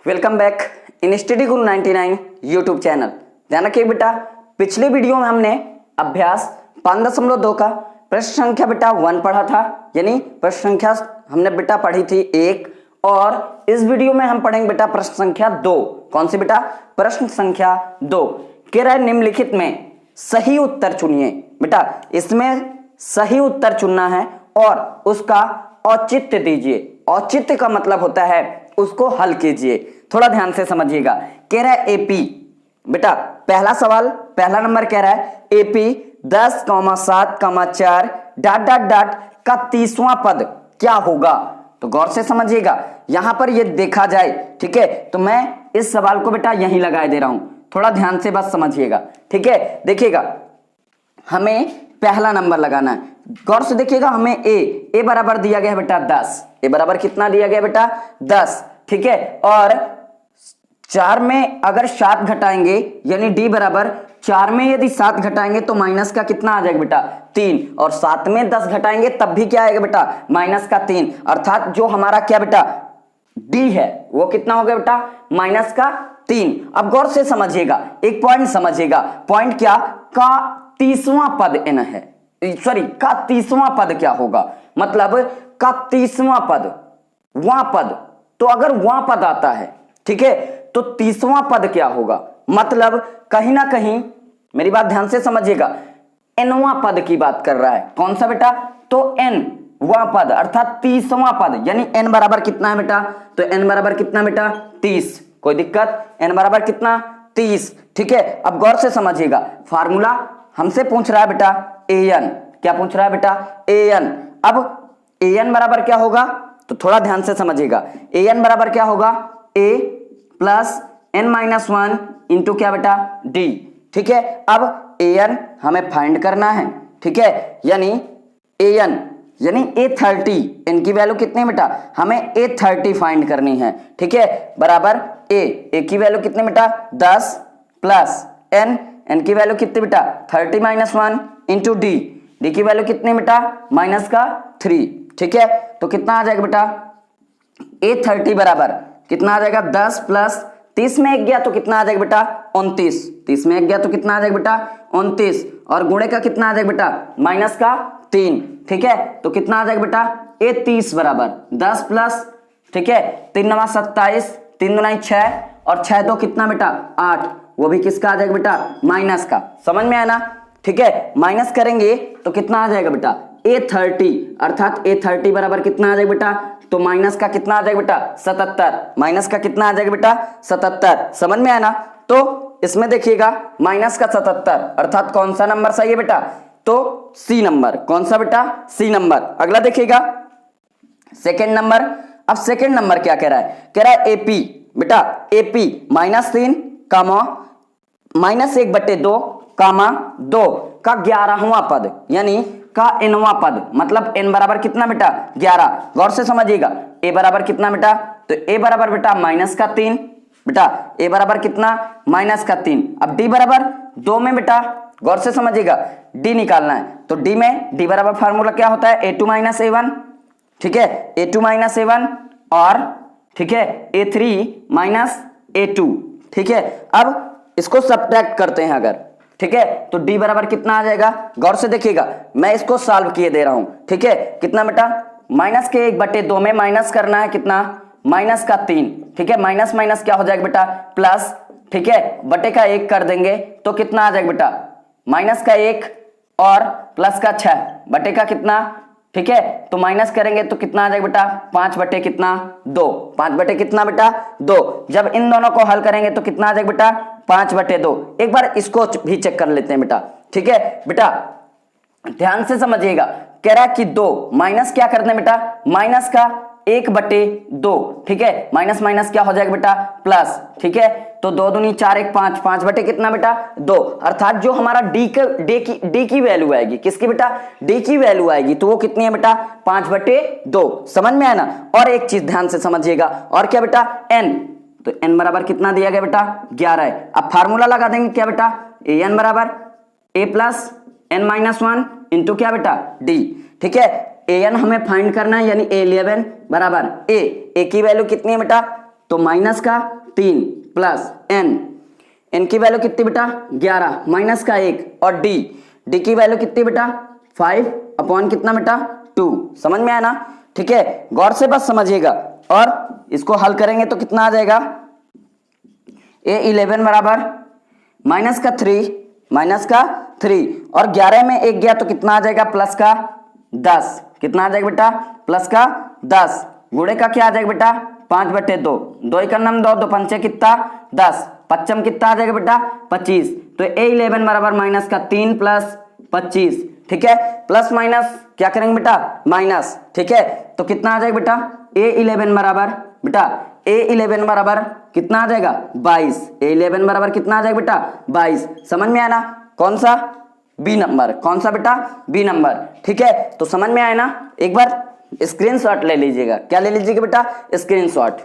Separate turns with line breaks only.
Welcome back in study Guru 99 YouTube channel. ध्यान रखिए बेटा, पिछले वीडियो में हमने अभ्यास 5.2 का प्रश्न संख्या बेटा 1 पढ़ा था, यानी प्रश्न संख्या हमने बेटा पढ़ी थी 1, और इस वीडियो में हम पढ़ेंगे बेटा प्रश्न संख्या 2। कौन सी बेटा? प्रश्न संख्या 2। कह रहा है निम्नलिखित में सही उत्तर चुनिए। बेटा इसमें सही उत्तर चुनना है और उसका औचित्य दीजिए। औचित्य का मतलब होता है उसको हल कीजिए। थोड़ा ध्यान से समझिएगा। कह रहा है एपी, बेटा पहला सवाल पहला नंबर कह रहा है एपी 10,7,4 ... का 30वां पद क्या होगा। तो गौर से समझिएगा, यहां पर ये देखा जाए, ठीक है, तो मैं इस सवाल को बेटा यहीं लगाए दे रहा हूं। थोड़ा ध्यान से बस समझिएगा, ठीक है। देखिएगा हमें पहला नंबर लगाना है। गौर से देखिएगा, हमें ए बराबर दिया गया है बेटा 10। ए बराबर कितना दिया गया बेटा? 10, ठीक है। और 4 में अगर 7 घटाएंगे, यानी डी बराबर 4 में यदि 7 घटाएंगे तो माइनस का कितना आ जाएगा बेटा? 3। और 7 में 10 घटाएंगे तब भी क्या आएगा बेटा? माइनस का 3। अर्थात जो हमारा क्या बेटा डी है वो कितना हो गया बेटा? माइनस का 3। अब गौर से समझिएगा, एक पॉइंट समझिएगा। पॉइंट क्या? का 30वां पद n है, सॉरी का 30वां पद क्या होगा, मतलब का 30वां पद वहां पद। तो अगर वहां पद आता है, ठीक है, तो 30वां पद क्या होगा, मतलब कहीं ना कहीं मेरी बात ध्यान से समझिएगा, nवां पद की बात कर रहा है। कौन सा बेटा? तो n वां पद अर्थात 30वां पद, यानी n बराबर कितना है बेटा? तो n बराबर कितना बेटा? 30। कोई दिक्कत? n बराबर कितना? 30, ठीक है। अब गौर से समझिएगा, फार्मूला हमसे पूछ रहा है बेटा an। क्या पूछ रहा है बेटा? an। अब an बराबर क्या होगा, तो थोड़ा ध्यान से समझिएगा। an बराबर क्या होगा? a प्लस n-1 इंटू क्या बेटा? d, ठीक है। अब an हमें फाइंड करना है, ठीक है, यानी an यानी a30, n की वैल्यू कितनी बेटा? हमें a30 फाइंड करनी है, ठीक है, बराबर a की वैल्यू कितनी बेटा? 10 प्लस n की वैल्यू कितनी बेटा? 30-1 इंटू d की वैल्यू कितनी बेटा? माइनस का 3, ठीक है। तो कितना आ जाएगा बेटा? a30 बराबर कितना आ जाएगा? 10 प्लस 30 में 1 गया तो कितना आ जाएगा बेटा? 29। 30 में 1 गया तो कितना आ जाएगा बेटा? 29। और गुणे का कितना आ जाएगा बेटा? माइनस का 3, ठीक है। तो कितना आ जाएगा बेटा? a30 बराबर 10 प्लस, ठीक है, 3 9 27, 3 2 6 और 6 2 कितना बेटा? 8। वो भी किसका आ जाएगा बेटा? माइनस का। समझ में आया ना? ठीक है, माइनस करेंगे तो कितना आ जाएगा बेटा? a30, अर्थात a30 बराबर कितना आ जाएगा बेटा? तो माइनस का कितना आ जाएगा बेटा? 77। माइनस का कितना आ जाएगा बेटा? 77। समझ में आया ना? तो इसमें देखिएगा माइनस का 77, अर्थात कौन सा नंबर सही है बेटा? तो सी नंबर। कौन सा बेटा? C number. अगला देखिएगा सेकेंड नंबर। अब सेकेंड नंबर क्या कह रहा है? कह रहा है एपी, बेटा एपी -3 कामा -1/2 कामा 2 का 11वां पद, यानी का nवां पद, मतलब n बराबर कितना बेटा? 11। गौर से समझिएगा, a बराबर कितना बेटा? तो a बराबर बेटा माइनस का 3, बेटा a बराबर कितना? माइनस का 3। अब d बराबर 2 में बेटा गौर से समझिएगा d निकालना है, तो d में d बराबर फार्मूला क्या होता है? a2 - a1, ठीक है, a2 - a1 और ठीक है a3 - a2, ठीक है। अब इसको सब्ट्रैक्ट करते हैं अगर, ठीक है, तो d बराबर कितना आ जाएगा? गौर से देखिएगा, मैं इसको सॉल्व किए दे रहा हूं, ठीक है। कितना बेटा? माइनस के 1/2 में माइनस करना है कितना? माइनस का 3, ठीक है। माइनस माइनस क्या हो जाएगा बेटा? प्लस, ठीक है, बटे का 1 कर देंगे तो कितना आ जाएगा बेटा? माइनस का 1 और प्लस का 6 बटे का कितना, ठीक है, तो माइनस करेंगे तो कितना आ जाएगा बेटा? 5 बटे कितना? 2। 5 बटे कितना बेटा? 2। जब इन दोनों को हल करेंगे तो कितना आ जाएगा बेटा? 5/2। एक बार इसको भी चेक कर लेते हैं बेटा, ठीक है। बेटा ध्यान से समझिएगा, कह रहा है कि 2 माइनस क्या करते हैं बेटा? माइनस का 1/2, ठीक है, माइनस माइनस क्या हो जाएगा बेटा? प्लस, ठीक है। तो 2 दूनी 4 1 5, 5 बटे कितना बेटा? 2। अर्थात जो हमारा डी की वैल्यू आएगी, किसकी बेटा? डी की वैल्यू आएगी, तो वो कितनी है बेटा? 5/2। समझ में आया ना? और एक चीज ध्यान से समझिएगा, और क्या बेटा? n, तो n बराबर कितना दिया गया बेटा? 11 है। अब फार्मूला लगा देंगे क्या बेटा? an बराबर a प्लस n-1 इंटू क्या बेटा? d, ठीक है। an हमें फाइंड करना है, यानी a11 बराबर a की वैल्यू कितनी है बेटा? तो माइनस का 3 प्लस n की वैल्यू कितनी बेटा 11 माइनस का 1 और d की वैल्यू कितनी बेटा 5 अपॉन कितना बेटा 2। समझ में आया ना? ठीक है, गौर से बस समझिएगा और इसको हल करेंगे तो कितना आ जाएगा a11 बराबर माइनस का 3 और 11 में 1 गया तो कितना आ जाएगा प्लस का 10। कितना आ जाएगा बेटा प्लस का 10 गुणे का क्या आ जाएगा बेटा 5/2 2 का नम 2 पंचे कितना 10 पच्चम कितना आ जाएगा बेटा 25। तो a11 बराबर माइनस का 3 प्लस 25। ठीक है, प्लस माइनस क्या करेंगे बेटा माइनस। ठीक है, तो कितना आ जाएगा बेटा a11 बराबर कितना आ जाएगा 22। a11 बराबर कितना आ जाएगा बेटा 22। समझ में आया ना? कौन सा बी नंबर, कौन सा बेटा बी नंबर। ठीक है, तो समझ में आया ना? एक बार स्क्रीनशॉट ले लीजिएगा। क्या ले लीजिएगा बेटा स्क्रीनशॉट।